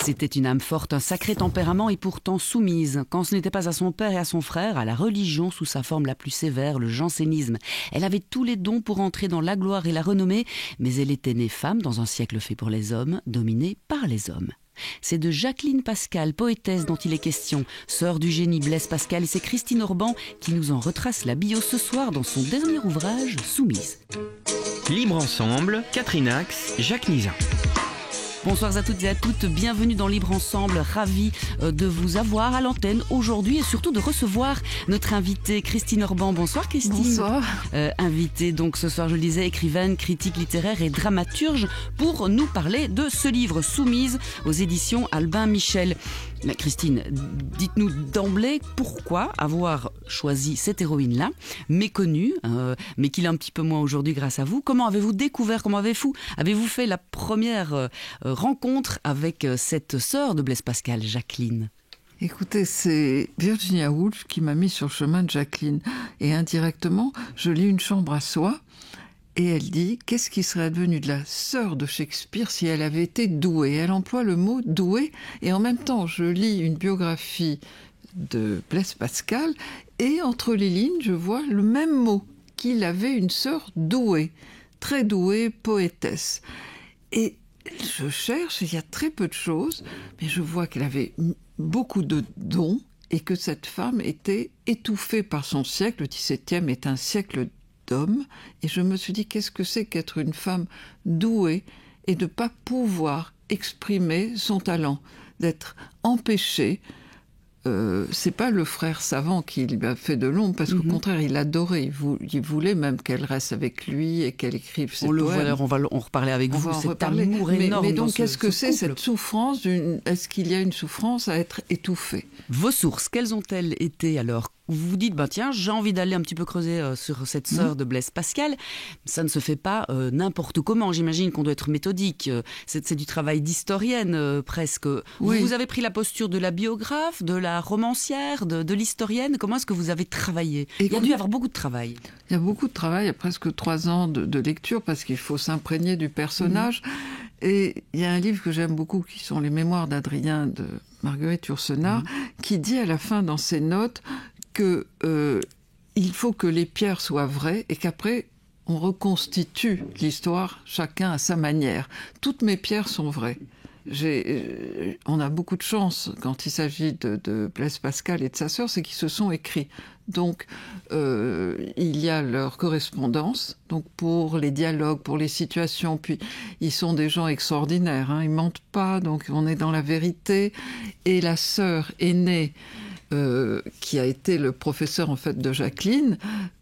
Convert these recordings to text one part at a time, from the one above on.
C'était une âme forte, un sacré tempérament et pourtant soumise. Quand ce n'était pas à son père et à son frère, à la religion sous sa forme la plus sévère, le jansénisme. Elle avait tous les dons pour entrer dans la gloire et la renommée, mais elle était née femme dans un siècle fait pour les hommes, dominée par les hommes. C'est de Jacqueline Pascal, poétesse dont il est question, sœur du génie Blaise Pascal, et c'est Christine Orban qui nous en retrace la bio ce soir dans son dernier ouvrage, Soumise. Libre Ensemble, Catherine Ax, Jacques Nizan. Bonsoir à toutes et à toutes, bienvenue dans Libre Ensemble, ravi de vous avoir à l'antenne aujourd'hui et surtout de recevoir notre invitée Christine Orban. Bonsoir Christine. Bonsoir. Invitée donc ce soir, je le disais, écrivaine, critique littéraire et dramaturge pour nous parler de ce livre Soumise aux éditions Albin Michel. Mais Christine, dites-nous d'emblée pourquoi avoir choisi cette héroïne-là, méconnue, mais qu'il est un petit peu moins aujourd'hui grâce à vous. Comment avez-vous découvert, comment avez-vous fait la première rencontre avec cette sœur de Blaise Pascal, Jacqueline? Écoutez, c'est Virginia Woolf qui m'a mis sur le chemin de Jacqueline. Et indirectement, je lis Une chambre à soi. Et elle dit, qu'est-ce qui serait advenu de la sœur de Shakespeare si elle avait été douée? Elle emploie le mot douée, et en même temps, je lis une biographie de Blaise Pascal, et entre les lignes, je vois le même mot, qu'il avait une sœur douée, très douée, poétesse. Et je cherche, il y a très peu de choses, mais je vois qu'elle avait beaucoup de dons, et que cette femme était étouffée par son siècle. Le XVIIe est un siècle d'homme, et je me suis dit, qu'est-ce que c'est qu'être une femme douée et de ne pas pouvoir exprimer son talent, d'être empêchée. C'est pas le frère savant qui lui a fait de l'ombre, parce qu'au contraire, il adorait, il voulait même qu'elle reste avec lui et qu'elle écrive ses poèmes. On va en reparler avec vous, cet amour énorme. Mais donc, qu'est-ce que c'est couple. cette souffrance Est-ce qu'il y a une souffrance à être étouffée? Vos sources, quelles ont-elles été alors? Vous vous dites, tiens, j'ai envie d'aller un petit peu creuser sur cette sœur de Blaise Pascal. Ça ne se fait pas n'importe comment. J'imagine qu'on doit être méthodique. C'est du travail d'historienne presque. Oui. Vous avez pris la posture de la biographe, de la romancière, de l'historienne. Comment est-ce que vous avez travaillé? Il y a dû y avoir beaucoup de travail. Il y a beaucoup de travail, il y a presque 3 ans de lecture, parce qu'il faut s'imprégner du personnage. Et il y a un livre que j'aime beaucoup, qui sont les Mémoires d'Adrien de Marguerite Yourcenar, qui dit à la fin dans ses notes que il faut que les pierres soient vraies et qu'après on reconstitue l'histoire chacun à sa manière. Toutes mes pierres sont vraies. On a beaucoup de chance quand il s'agit de Blaise Pascal et de sa sœur, c'est qu'ils se sont écrits. Donc il y a leur correspondance, donc pour les dialogues, pour les situations, puis ils sont des gens extraordinaires, hein, ils mentent pas, donc on est dans la vérité. Et la sœur aînée, qui a été le professeur en fait de Jacqueline,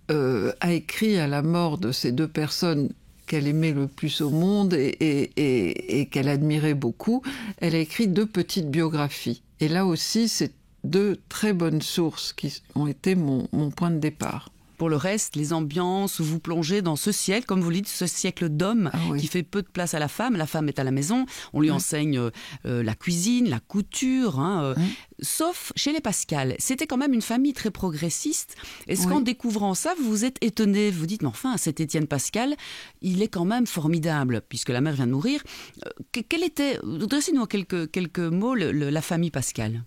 a écrit à la mort de ces 2 personnes qu'elle aimait le plus au monde et qu'elle admirait beaucoup, elle a écrit 2 petites biographies. Et là aussi, c'est 2 très bonnes sources qui ont été mon point de départ. Pour le reste, les ambiances, vous plongez dans ce siècle, comme vous le dites, ce siècle d'hommes qui fait peu de place à la femme. La femme est à la maison, on lui enseigne la cuisine, la couture, sauf chez les Pascal. C'était quand même une famille très progressiste. Est-ce qu'en découvrant ça, vous vous êtes étonné? Vous dites, mais enfin, cet Étienne Pascal, il est quand même formidable, puisque la mère vient de mourir. Quelle était, dressez-nous en quelques mots, la famille Pascal.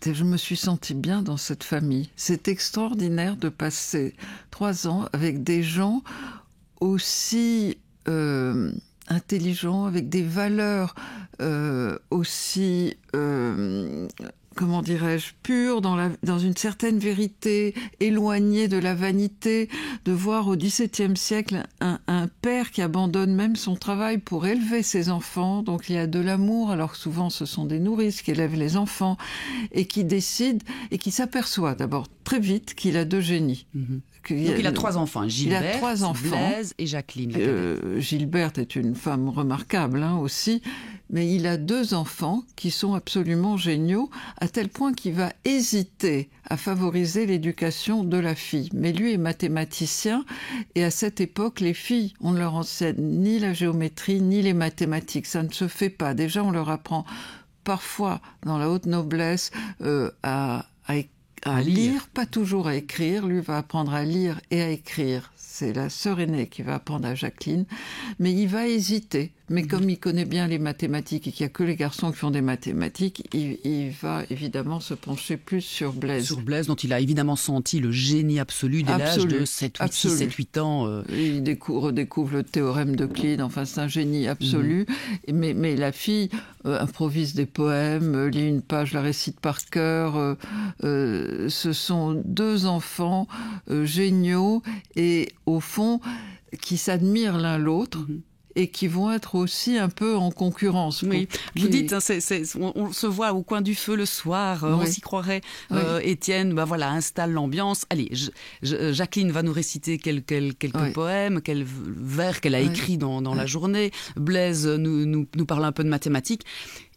Je me suis sentie bien dans cette famille. C'est extraordinaire de passer 3 ans avec des gens aussi intelligents, avec des valeurs aussi, comment dirais-je, pures, dans une certaine vérité, éloignée de la vanité, de voir au XVIIe siècle un père qui abandonne même son travail pour élever ses enfants. Donc il y a de l'amour, alors que souvent ce sont des nourrices qui élèvent les enfants, et qui décide, et qui s'aperçoit d'abord très vite qu'il a 2 génies. Donc il a 3 enfants, Gilberte, Blaise et Jacqueline. Gilberte est une femme remarquable aussi, mais il a 2 enfants qui sont absolument géniaux, à tel point qu'il va hésiter à favoriser l'éducation de la fille. Mais lui est mathématicien, et à cette époque, les filles, on ne leur enseigne ni la géométrie, ni les mathématiques. Ça ne se fait pas. Déjà, on leur apprend parfois, dans la haute noblesse, à lire, pas toujours à écrire. Lui va apprendre à lire et à écrire. C'est la sœur aînée qui va apprendre à Jacqueline, mais il va hésiter. Mais comme il connaît bien les mathématiques et qu'il n'y a que les garçons qui font des mathématiques, il va évidemment se pencher plus sur Blaise. Sur Blaise, dont il a évidemment senti le génie absolu dès l'âge de 7-8 ans. Il redécouvre le théorème d'Euclide, enfin c'est un génie absolu. Mais la fille improvise des poèmes, lit une page, la récite par cœur. Ce sont deux enfants géniaux et au fond qui s'admirent l'un l'autre. Et qui vont être aussi un peu en concurrence. Oui, vous dites, hein, on se voit au coin du feu le soir, on s'y croirait. Étienne, installe l'ambiance. Allez, Jacqueline va nous réciter quelques poèmes, quelques vers qu'elle a écrits dans la journée. Blaise nous parle un peu de mathématiques.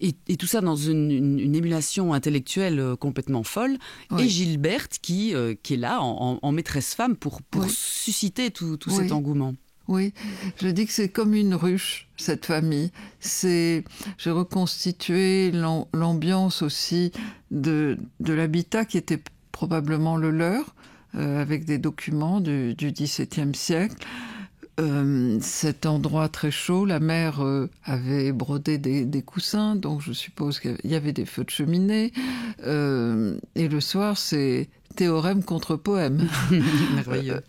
Et tout ça dans une émulation intellectuelle complètement folle. Et Gilberte qui est là en maîtresse femme pour susciter tout cet engouement. Oui, je dis que c'est comme une ruche, cette famille. J'ai reconstitué l'ambiance aussi de l'habitat qui était probablement le leur, avec des documents du XVIIe siècle. Cet endroit très chaud, la mère avait brodé des coussins, donc je suppose qu'il y avait des feux de cheminée. Et le soir, c'est théorème contre poème. Merveilleux.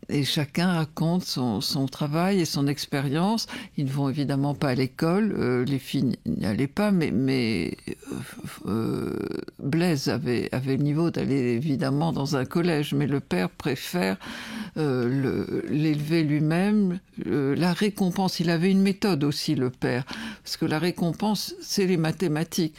Et chacun raconte son travail et son expérience. Ils ne vont évidemment pas à l'école. Les filles n'y allaient pas, mais Blaise avait le niveau d'aller évidemment dans un collège. Mais le père préfère l'élever lui-même. La récompense, il avait une méthode aussi, le père. Parce que la récompense, c'est les mathématiques.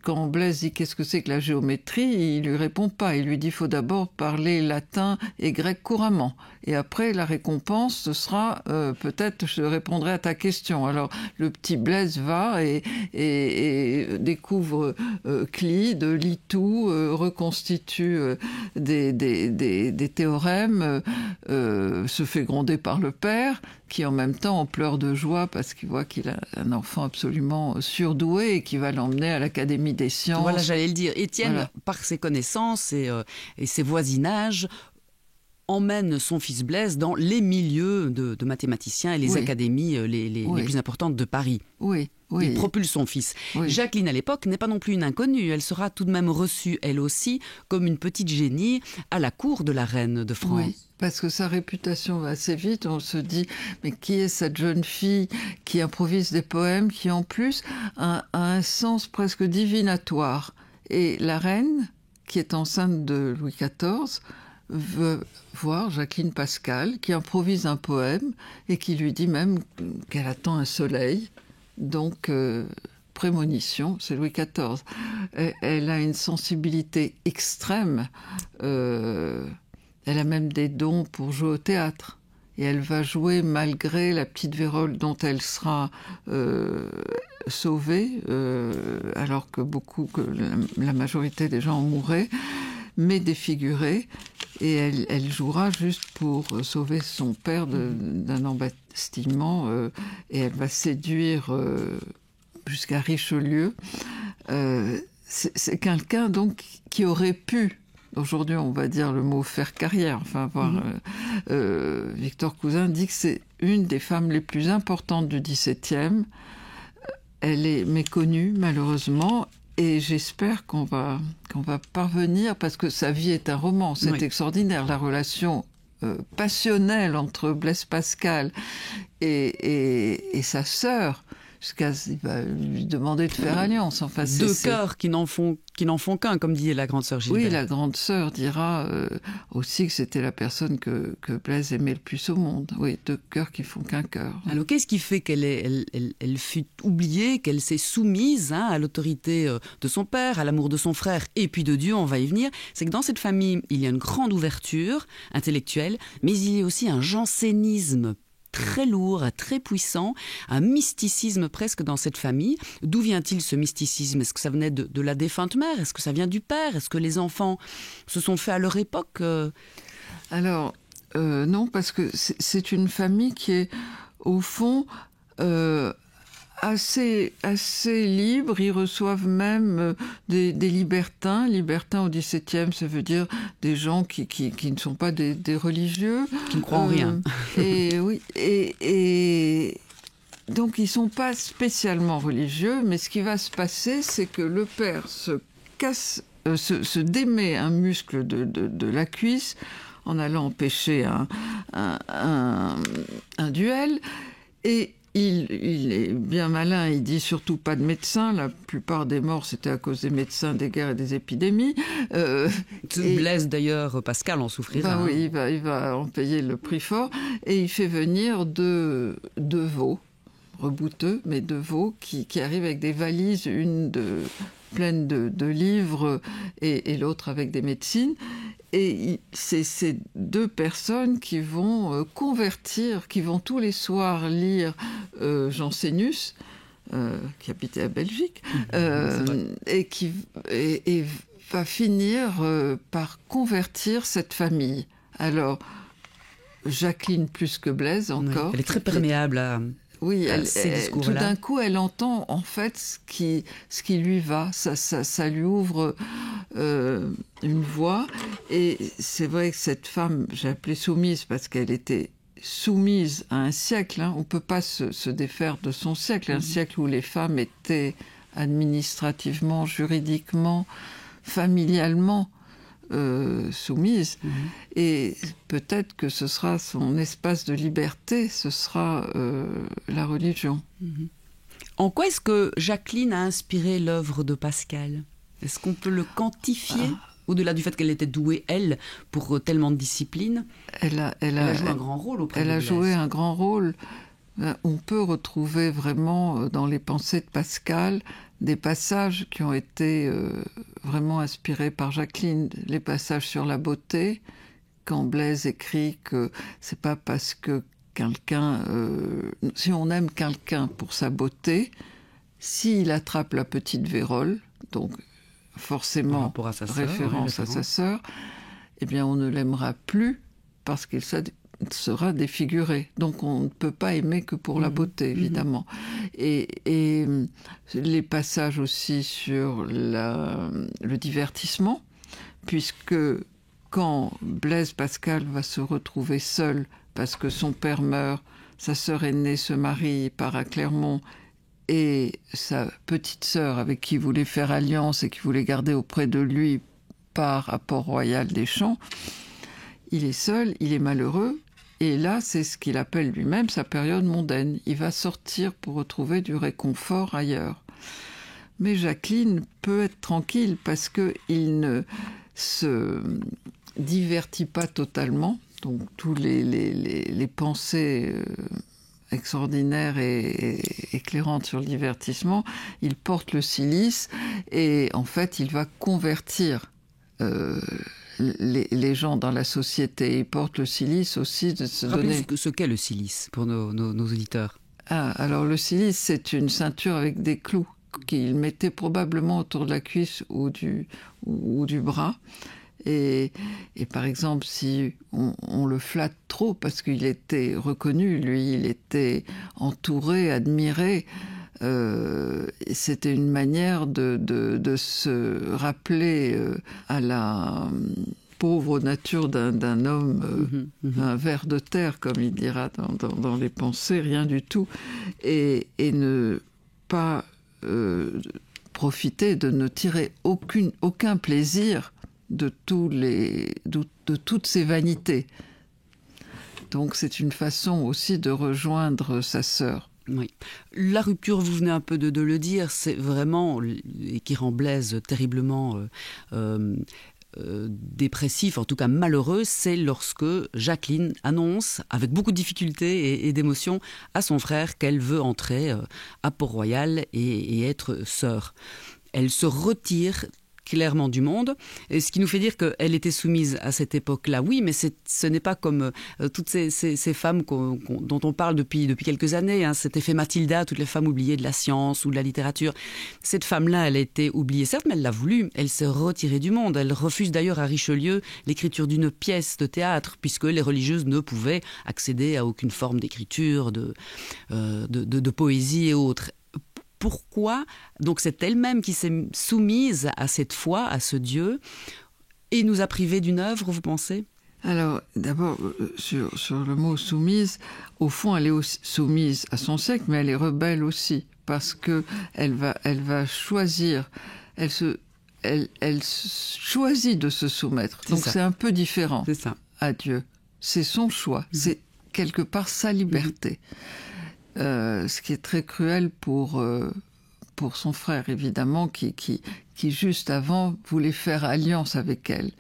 Quand Blaise dit qu'est-ce que c'est que la géométrie, il lui répond pas. Il lui dit faut d'abord parler latin et grec couramment. Et après, la récompense, ce sera peut-être je répondrai à ta question. Alors, le petit Blaise va et découvre Euclide, lit tout, reconstitue des théorèmes, se fait gronder par le père, qui en même temps en pleure de joie parce qu'il voit qu'il a un enfant absolument surdoué et qui va l'emmener à l'Académie des sciences. Voilà, j'allais le dire. Étienne, par ses connaissances et ses voisinages, emmène son fils Blaise dans les milieux de mathématiciens et les académies les plus importantes de Paris. Oui. Il propulse son fils. Jacqueline, à l'époque, n'est pas non plus une inconnue. Elle sera tout de même reçue, elle aussi, comme une petite génie à la cour de la reine de France. Oui, parce que sa réputation va assez vite. On se dit, mais qui est cette jeune fille qui improvise des poèmes, qui en plus a un sens presque divinatoire. Et la reine, qui est enceinte de Louis XIV, veut voir Jacqueline Pascal, qui improvise un poème et qui lui dit même qu'elle attend un soleil. Donc, prémonition, c'est Louis XIV. Elle a une sensibilité extrême. Elle a même des dons pour jouer au théâtre. Et elle va jouer malgré la petite vérole dont elle sera sauvée, alors que la majorité des gens mourraient, mais défigurée. Et elle jouera juste pour sauver son père d'un embastillement. Et elle va séduire jusqu'à Richelieu. C'est quelqu'un donc qui aurait pu, aujourd'hui on va dire le mot faire carrière, enfin Victor Cousin dit que c'est une des femmes les plus importantes du XVIIe. Elle est méconnue malheureusement. Et j'espère qu'on va parvenir, parce que sa vie est un roman, c'est extraordinaire, la relation passionnelle entre Blaise Pascal et sa sœur, jusqu'à il va lui demander de faire alliance. Enfin, deux cœurs qui n'en font qu'un, comme dit la grande sœur Gilberte. Oui, la grande sœur dira aussi que c'était la personne que Blaise aimait le plus au monde. Oui, deux cœurs qui font qu'un cœur. Alors, qu'est-ce qui fait qu'elle fut oubliée, qu'elle s'est soumise à l'autorité de son père, à l'amour de son frère, et puis de Dieu, on va y venir. C'est que dans cette famille, il y a une grande ouverture intellectuelle, mais il y a aussi un jansénisme très lourd, très puissant, un mysticisme presque dans cette famille. D'où vient-il ce mysticisme? Est-ce que ça venait de la défunte mère? Est-ce que ça vient du père? Est-ce que les enfants se sont faits à leur époque? Alors, non, parce que c'est une famille qui est, au fond, assez libres. Ils reçoivent même des libertins. Libertins au XVIIe, ça veut dire des gens qui ne sont pas des religieux. Qui ne croient en rien. Et donc ils ne sont pas spécialement religieux, mais ce qui va se passer, c'est que le père se démet un muscle de la cuisse en allant empêcher un duel, et il est bien malin, il dit surtout pas de médecin. La plupart des morts, c'était à cause des médecins, des guerres et des épidémies. Blaise d'ailleurs, Pascal en souffrira. Oui, il va en payer le prix fort. Et il fait venir deux veaux, rebouteux, mais deux veaux qui arrivent avec des valises, pleine de livres et l'autre avec des médecines. Et c'est ces deux personnes qui vont convertir, qui vont tous les soirs lire Jansénus, qui habitait à Belgique, et va finir par convertir cette famille. Alors, Jacqueline plus que Blaise encore. Oui, elle est très perméable à... Oui, tout d'un coup, elle entend en fait ce qui lui va. Ça lui ouvre une voie. Et c'est vrai que cette femme, j'ai appelée soumise parce qu'elle était soumise à un siècle. On ne peut pas se défaire de son siècle. Un siècle où les femmes étaient administrativement, juridiquement, familialement soumise. Et peut-être que ce sera son espace de liberté, ce sera la religion. En quoi est-ce que Jacqueline a inspiré l'œuvre de Pascal ? Est-ce qu'on peut le quantifier ? Au-delà du fait qu'elle était douée, elle, pour tellement de disciplines, elle a joué un grand rôle auprès de Blaise. Elle a joué un grand rôle. On peut retrouver vraiment dans les pensées de Pascal des passages qui ont été vraiment inspirés par Jacqueline. Les passages sur la beauté, quand Blaise écrit que c'est pas parce que quelqu'un... si on aime quelqu'un pour sa beauté, s'il attrape la petite vérole, donc forcément référence à sa sœur, eh bien on ne l'aimera plus parce qu'il sera défiguré. Donc on ne peut pas aimer que pour la beauté, évidemment. Et les passages aussi sur le divertissement, puisque quand Blaise Pascal va se retrouver seul parce que son père meurt, sa sœur aînée se marie, part à Clermont, et sa petite sœur avec qui il voulait faire alliance et qui voulait garder auprès de lui part à Port-Royal des Champs, il est seul, il est malheureux. Et là, c'est ce qu'il appelle lui-même sa période mondaine. Il va sortir pour retrouver du réconfort ailleurs. Mais Jacqueline peut être tranquille parce qu'il ne se divertit pas totalement. Donc, tous les pensées extraordinaires et éclairantes sur le divertissement, il porte le cilice et en fait, il va convertir les gens dans la société. Ils portent le cilice aussi de se donner... ce qu'est le cilice pour nos auditeurs. Alors le cilice, c'est une ceinture avec des clous qu'il mettait probablement autour de la cuisse ou du bras. Et par exemple, si on le flatte trop, parce qu'il était reconnu, lui, il était entouré, admiré, c'était une manière de se rappeler à la pauvre nature d'un homme, un ver de terre, comme il dira dans les pensées, rien du tout, et ne pas profiter, de ne tirer aucun plaisir de toutes ces vanités. Donc c'est une façon aussi de rejoindre sa sœur. Oui. La rupture, vous venez un peu de le dire, c'est vraiment, et qui rend Blaise terriblement dépressif, en tout cas malheureux, c'est lorsque Jacqueline annonce, avec beaucoup de difficultés et d'émotion, à son frère qu'elle veut entrer à Port-Royal et être sœur. Elle se retire clairement du monde, et ce qui nous fait dire qu'elle était soumise à cette époque-là. Oui, mais ce n'est pas comme toutes ces femmes dont on parle depuis quelques années, cet effet Mathilda, toutes les femmes oubliées de la science ou de la littérature. Cette femme-là, elle a été oubliée, certes, mais elle l'a voulu. Elle s'est retirée du monde. Elle refuse d'ailleurs à Richelieu l'écriture d'une pièce de théâtre, puisque les religieuses ne pouvaient accéder à aucune forme d'écriture, de poésie et autres. Pourquoi? Donc c'est elle-même qui s'est soumise à cette foi, à ce Dieu, et nous a privés d'une œuvre, vous pensez? Alors, d'abord, sur le mot soumise, au fond, elle est aussi soumise à son siècle, mais elle est rebelle aussi, parce que elle va choisir, elle choisit de se soumettre. Donc c'est un peu différent à Dieu. C'est son choix, c'est quelque part sa liberté. Ce qui est très cruel pour son frère, évidemment, qui juste avant voulait faire alliance avec elle.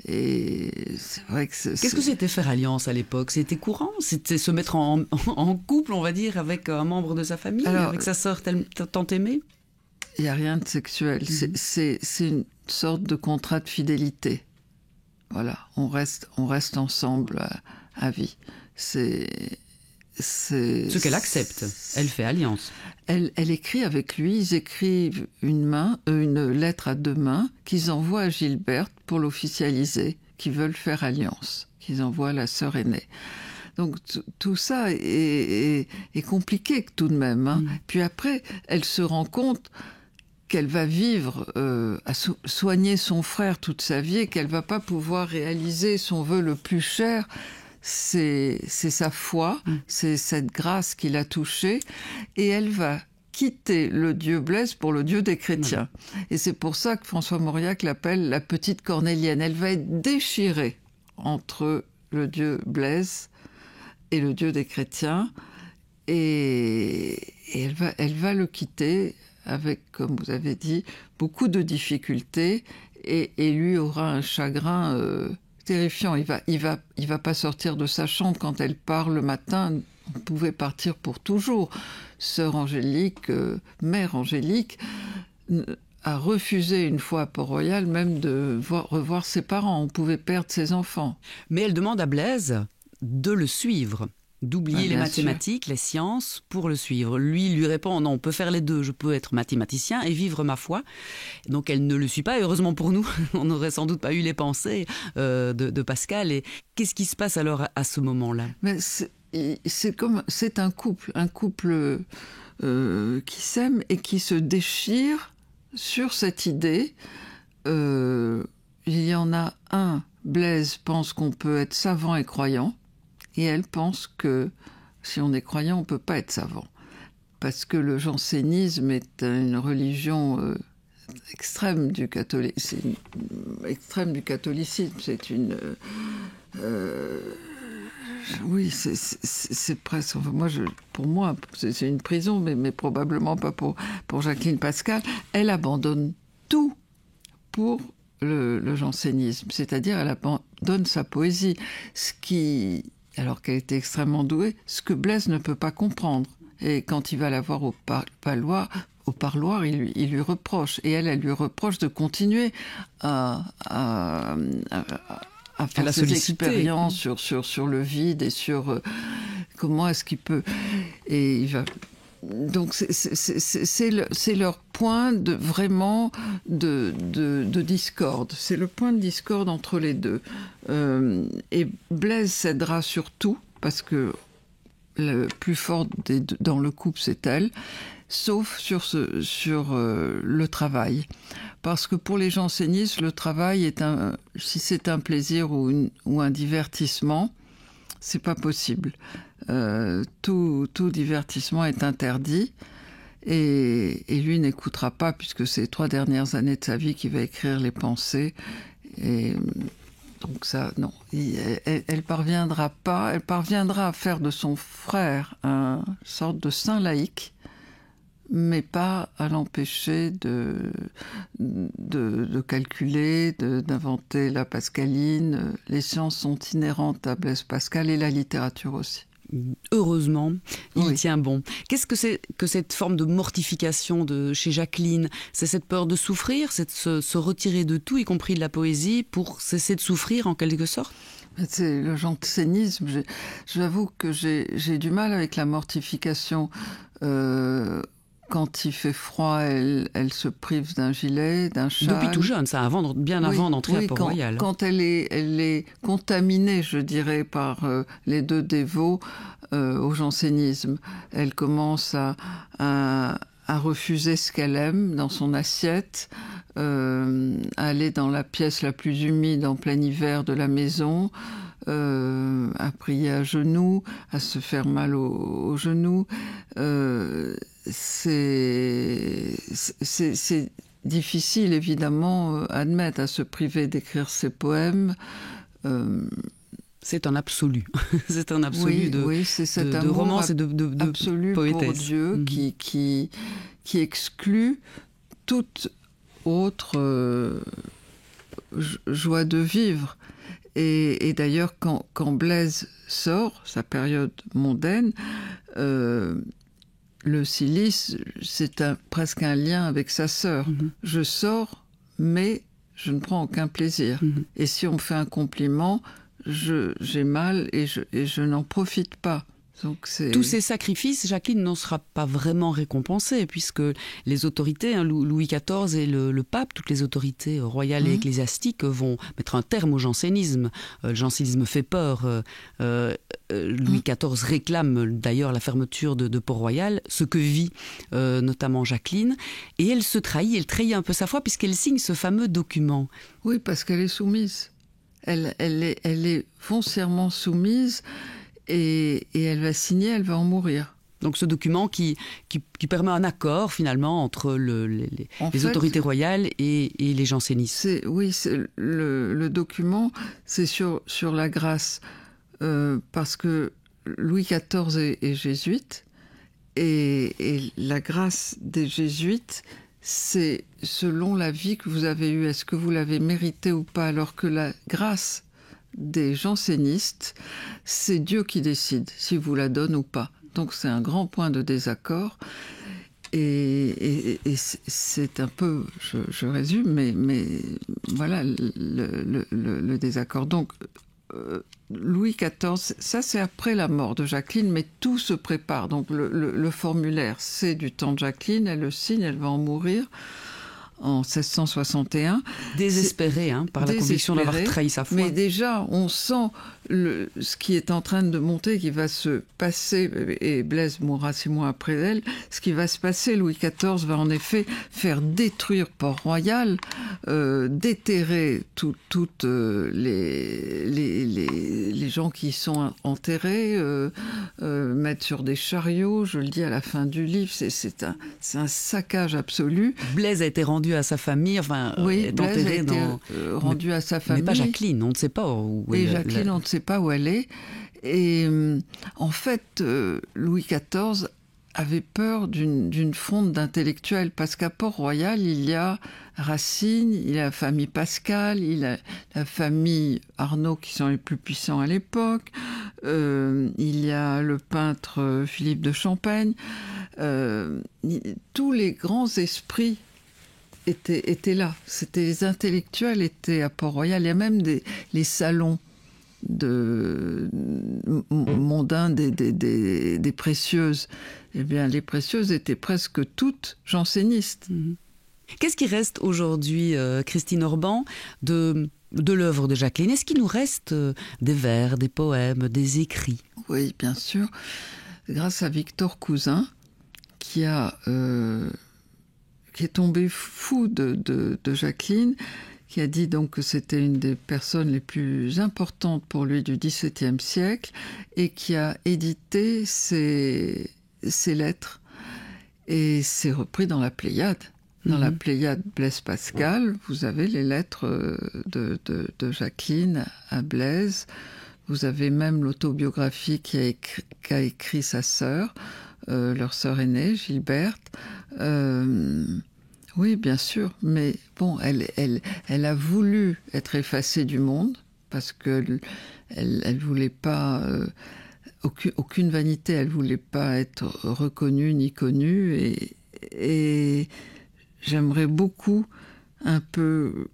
Et c'est vrai que Qu'est-ce que c'était faire alliance à l'époque? C'était courant? C'était se mettre en couple, on va dire, avec un membre de sa famille, avec sa sœur tant aimée? Il n'y a rien de sexuel. C'est une sorte de contrat de fidélité. Voilà, on reste ensemble à vie. Ce qu'elle accepte. Elle fait alliance. Elle écrit avec lui. Ils écrivent une lettre à 2 mains qu'ils envoient à Gilberte pour l'officialiser, qu'ils veulent faire alliance, qu'ils envoient à la sœur aînée. Donc tout ça est compliqué tout de même. Hein. Puis après, elle se rend compte qu'elle va vivre à soigner son frère toute sa vie et qu'elle va pas pouvoir réaliser son vœu le plus cher. C'est sa foi, c'est cette grâce qui l'a touchée, et elle va quitter le dieu Blaise pour le dieu des chrétiens. Et c'est pour ça que François Mauriac l'appelle la petite cornélienne. Elle va être déchirée entre le dieu Blaise et le dieu des chrétiens, et elle va le quitter avec, comme vous avez dit, beaucoup de difficultés, et lui aura un chagrin terrifiant. Il va pas sortir de sa chambre quand elle part le matin. On pouvait partir pour toujours. Sœur Angélique, mère Angélique, a refusé une fois à Port-Royal même de revoir ses parents. On pouvait perdre ses enfants. Mais elle demande à Blaise de le suivre, d'oublier les mathématiques, les sciences, pour le suivre. Lui répond, non, on peut faire les deux, je peux être mathématicien et vivre ma foi. Donc elle ne le suit pas, et heureusement pour nous, on n'aurait sans doute pas eu les pensées de Pascal. Et qu'est-ce qui se passe alors à ce moment-là? Mais c'est un couple qui s'aime et qui se déchire sur cette idée. Il y en a un, Blaise pense qu'on peut être savant et croyant, et elle pense que si on est croyant, on ne peut pas être savant. Parce que le jansénisme est une religion extrême du catholicisme. C'est une... oui, c'est presque... Pour moi, c'est une prison, mais probablement pas pour Jacqueline Pascal. Elle abandonne tout pour le jansénisme. C'est-à-dire, elle abandonne sa poésie. Alors qu'elle était extrêmement douée, ce que Blaise ne peut pas comprendre. Et quand il va la voir au parloir, il lui reproche. Et elle lui reproche de continuer à faire ses expériences sur le vide et sur comment est-ce qu'il peut... Et il va... Donc c'est leur point vraiment de discorde. C'est le point de discorde entre les deux. Et Blaise cédera sur tout, parce que le plus fort dans le couple, c'est elle, sauf sur le travail. Parce que pour les jansénistes, le travail si c'est un plaisir ou un divertissement, c'est pas possible. Tout divertissement est interdit, et lui n'écoutera pas, puisque c'est les 3 dernières années de sa vie qu'il va écrire les pensées. Et donc ça, non, elle parviendra pas. Elle parviendra à faire de son frère une sorte de saint laïque, mais pas à l'empêcher de calculer, d'inventer la pascaline. Les sciences sont inhérentes à Blaise Pascal, et la littérature aussi. Heureusement, il tient bon. Qu'est-ce que c'est que cette forme de mortification chez Jacqueline? C'est cette peur de souffrir, c'est de se retirer de tout, y compris de la poésie, pour cesser de souffrir en quelque sorte? C'est le jansénisme. J'avoue que j'ai du mal avec la mortification. Quand il fait froid, elle se prive d'un gilet, d'un châle. Depuis tout jeune, ça, avant d'entrer à Port-Royal. Quand elle est contaminée, je dirais, par les 2 dévots au jansénisme, elle commence à à refuser ce qu'elle aime dans son assiette, à aller dans la pièce la plus humide en plein hiver de la maison, à prier à genoux, à se faire mal aux genoux. C'est difficile, évidemment, à admettre, à se priver d'écrire ses poèmes. C'est un absolu. C'est un absolu c'est cet de amour romance et de absolu poétesse. Pour Dieu qui exclut toute autre joie de vivre. Et d'ailleurs, quand Blaise sort, sa période mondaine, le cilice, c'est presque un lien avec sa sœur. Je sors, mais je ne prends aucun plaisir. Et si on me fait un compliment, j'ai mal et je n'en profite pas. Donc tous ces sacrifices, Jacqueline n'en sera pas vraiment récompensée, puisque les autorités, Louis XIV et le pape, toutes les autorités royales et ecclésiastiques vont mettre un terme au jansénisme. Le jansénisme fait peur. Louis XIV réclame d'ailleurs la fermeture de Port-Royal, ce que vit notamment Jacqueline. Et elle trahit un peu sa foi, puisqu'elle signe ce fameux document. Oui, parce qu'elle est soumise. Elle est foncièrement soumise. Et elle va signer, elle va en mourir. Donc ce document qui permet un accord finalement entre les autorités royales et les jansénistes. Le document, c'est sur la grâce, parce que Louis XIV est jésuite, et la grâce des jésuites, c'est selon la vie que vous avez eue, est-ce que vous l'avez méritée ou pas, alors que la grâce des jansénistes, c'est Dieu qui décide si vous la donne ou pas. Donc c'est un grand point de désaccord. Et c'est un peu, je résume, mais voilà le désaccord. Donc Louis XIV, ça c'est après la mort de Jacqueline, mais tout se prépare. Donc le formulaire, c'est du temps de Jacqueline, elle le signe, elle va en mourir en 1661. Désespérée par la conviction d'avoir trahi sa foi. Mais déjà, on sent ce qui est en train de monter, qui va se passer, et Blaise mourra 6 mois après elle, ce qui va se passer, Louis XIV va en effet faire détruire Port-Royal, déterrer toutes les gens qui y sont enterrés, mettre sur des chariots, je le dis à la fin du livre, c'est un saccage absolu. Blaise a été rendu à sa famille, Blaise a été rendu à sa famille. Mais pas Jacqueline, on ne sait pas où elle est. Et Jacqueline, on ne sait pas où elle est. Et en fait, Louis XIV avait peur d'une fronde d'intellectuels, parce qu'à Port-Royal, il y a Racine, il y a la famille Pascal, il y a la famille Arnaud, qui sont les plus puissants à l'époque, il y a le peintre Philippe de Champaigne. Tous les grands esprits étaient là. Les intellectuels étaient à Port-Royal. Il y a même les salons mondains des précieuses. Eh bien, les précieuses étaient presque toutes jansénistes. Qu'est-ce qui reste aujourd'hui, Christine Orban, de l'œuvre de Jacqueline? Est-ce qu'il nous reste des vers, des poèmes, des écrits? Oui, bien sûr. Grâce à Victor Cousin, qui est tombé fou de Jacqueline, qui a dit donc que c'était une des personnes les plus importantes pour lui du XVIIe siècle, et qui a édité ses lettres. Et c'est repris dans la Pléiade. Dans la Pléiade Blaise Pascal, vous avez les lettres de Jacqueline à Blaise. Vous avez même l'autobiographie qu'a écrit sa sœur, leur sœur aînée, Gilberte. Oui, bien sûr, mais bon, elle a voulu être effacée du monde, parce qu'elle voulait pas... aucune vanité, elle voulait pas être reconnue ni connue, et j'aimerais beaucoup un peu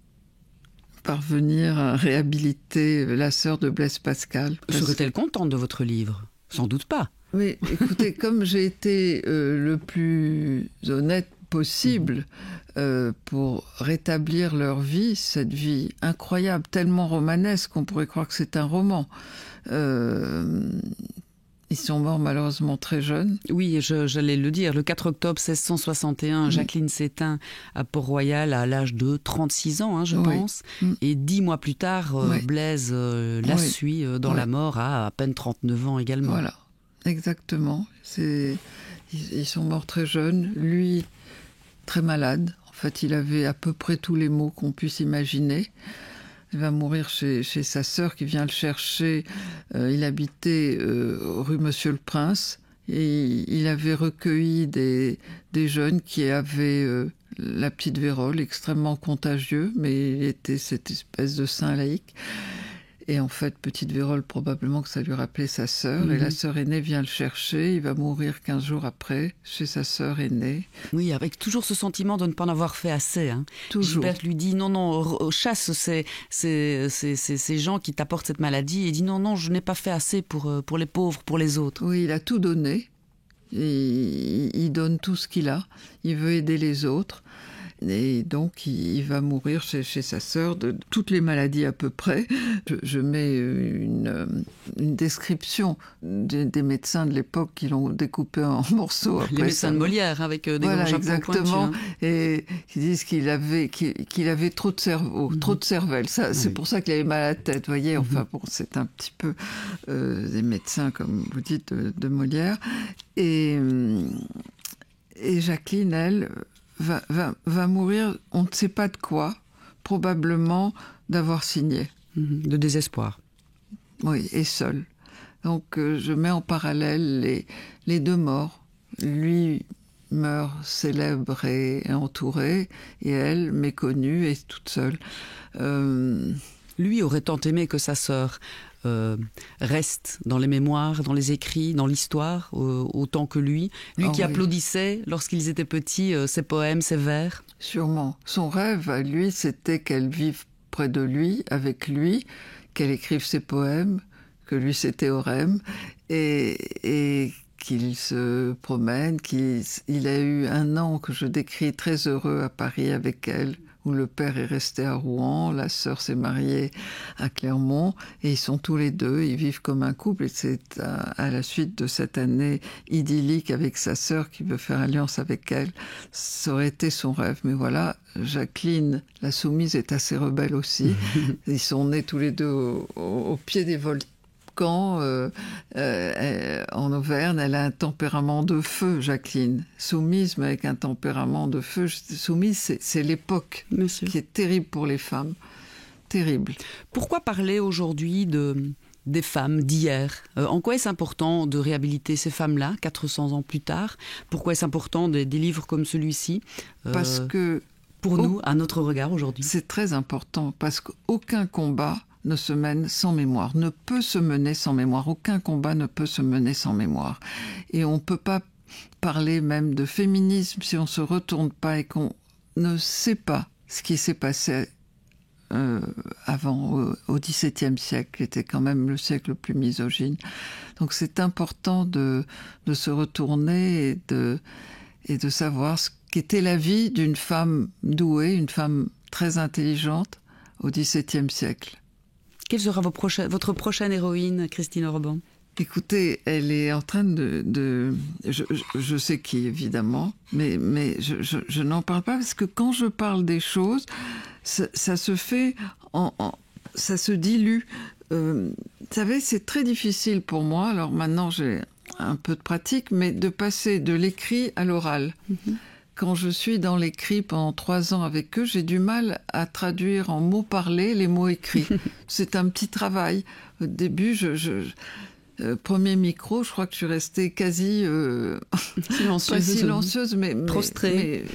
parvenir à réhabiliter la sœur de Blaise Pascal. Serait-elle contente de votre livre? Sans doute pas. Oui, écoutez, comme j'ai été le plus honnête possible pour rétablir leur vie, cette vie incroyable, tellement romanesque qu'on pourrait croire que c'est un roman. Ils sont morts malheureusement très jeunes. Oui, j'allais le dire. Le 4 octobre 1661, Jacqueline s'éteint à Port-Royal à l'âge de 36 ans, je pense. Et 10 mois plus tard, Blaise la suit dans la mort à peine 39 ans également. Voilà, exactement. Ils sont morts très jeunes. Lui, très malade. En fait, il avait à peu près tous les maux qu'on puisse imaginer. Il va mourir chez sa sœur qui vient le chercher. Il habitait rue Monsieur le Prince. Et il avait recueilli des jeunes qui avaient la petite vérole, extrêmement contagieux, mais il était cette espèce de saint laïque. Et en fait, petite vérole, probablement que ça lui rappelait sa sœur. Et la sœur aînée vient le chercher. Il va mourir 15 jours après, chez sa sœur aînée. Oui, avec toujours ce sentiment de ne pas en avoir fait assez. Toujours. Gilberte lui dit, non, chasse ces gens qui t'apportent cette maladie. Et dit, non, je n'ai pas fait assez pour les pauvres, pour les autres. Oui, il a tout donné. Il donne tout ce qu'il a. Il veut aider les autres. Et donc, il va mourir chez sa sœur de toutes les maladies à peu près. Je mets une description des médecins de l'époque qui l'ont découpé en morceaux. Après les médecins de Molière, avec des grands chapeaux exactement. pointus. Et qui disent qu'il avait trop de cerveau, trop de cervelle. Ça, c'est pour ça qu'il avait mal à la tête, vous voyez. Enfin, bon, c'est un petit peu des médecins, comme vous dites, de Molière. Et Jacqueline, elle... Va mourir, on ne sait pas de quoi, probablement d'avoir signé. De désespoir. Oui, et seule. Donc je mets en parallèle les deux morts. Lui meurt célèbre et entouré, et elle, méconnue et toute seule. Lui aurait tant aimé que sa sœur reste dans les mémoires, dans les écrits, dans l'histoire, autant que lui. Lui qui applaudissait, lorsqu'ils étaient petits, ses poèmes, ses vers. Sûrement. Son rêve, à lui, c'était qu'elle vive près de lui, avec lui, qu'elle écrive ses poèmes, que lui, ses théorèmes, et qu'il se promène, qu'il a eu un an que je décris très heureux à Paris avec elle, où le père est resté à Rouen, la sœur s'est mariée à Clermont, et ils sont tous les deux, ils vivent comme un couple, et c'est à la suite de cette année idyllique avec sa sœur qui veut faire alliance avec elle. Ça aurait été son rêve, mais voilà, Jacqueline, la soumise, est assez rebelle aussi. Ils sont nés tous les deux au pied des volcans, en Auvergne. Elle a un tempérament de feu, Jacqueline. Soumise, mais avec un tempérament de feu. Soumise, c'est l'époque qui est terrible pour les femmes. Terrible. Pourquoi parler aujourd'hui des femmes d'hier? En quoi est-ce important de réhabiliter ces femmes-là, 400 ans plus tard? Pourquoi est-ce important des livres comme celui-ci? Parce que... Pour nous, à notre regard aujourd'hui. C'est très important, parce qu'aucun combat ne se mène sans mémoire, ne peut se mener sans mémoire. Aucun combat ne peut se mener sans mémoire. Et on ne peut pas parler même de féminisme si on ne se retourne pas et qu'on ne sait pas ce qui s'est passé avant, au XVIIe siècle, qui était quand même le siècle le plus misogyne. Donc c'est important de se retourner et de savoir ce qu'était la vie d'une femme douée, une femme très intelligente au XVIIe siècle. Quelle sera votre prochaine héroïne, Christine Orban? Écoutez, elle est en train je sais qui, évidemment, mais je n'en parle pas, parce que quand je parle des choses, ça se fait, ça se dilue. Vous savez, c'est très difficile pour moi, alors maintenant j'ai un peu de pratique, mais de passer de l'écrit à l'oral. Quand je suis dans l'écrit pendant 3 ans avec eux, j'ai du mal à traduire en mots parlés les mots écrits. C'est un petit travail. Au début, premier micro, je crois que je suis restée quasi silencieuse, mais prostrée.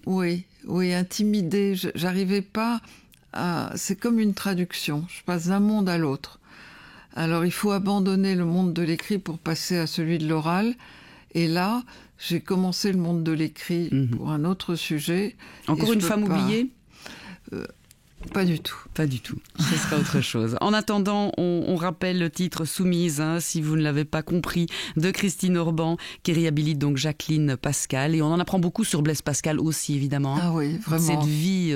Oui, intimidée. J'arrivais pas à... C'est comme une traduction. Je passe d'un monde à l'autre. Alors, il faut abandonner le monde de l'écrit pour passer à celui de l'oral. Et là, j'ai commencé le monde de l'écrit pour un autre sujet. Encore une femme oubliée ? Pas du tout. Pas du tout. Ce sera autre chose. En attendant, on rappelle le titre Soumise, si vous ne l'avez pas compris, de Christine Orban, qui réhabilite donc Jacqueline Pascal. Et on en apprend beaucoup sur Blaise Pascal aussi, évidemment. Ah oui, vraiment. Cette vie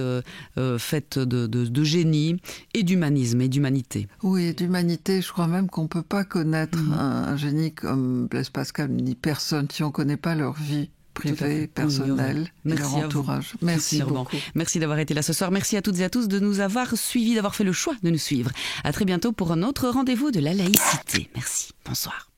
faite de génie et d'humanisme et d'humanité. Oui, d'humanité. Je crois même qu'on ne peut pas connaître un génie comme Blaise Pascal, ni personne, si on ne connaît pas leur vie privée, personnelle, et leur entourage. Merci beaucoup. Merci d'avoir été là ce soir. Merci à toutes et à tous de nous avoir suivis, d'avoir fait le choix de nous suivre. À très bientôt pour un autre rendez-vous de la laïcité. Merci. Bonsoir.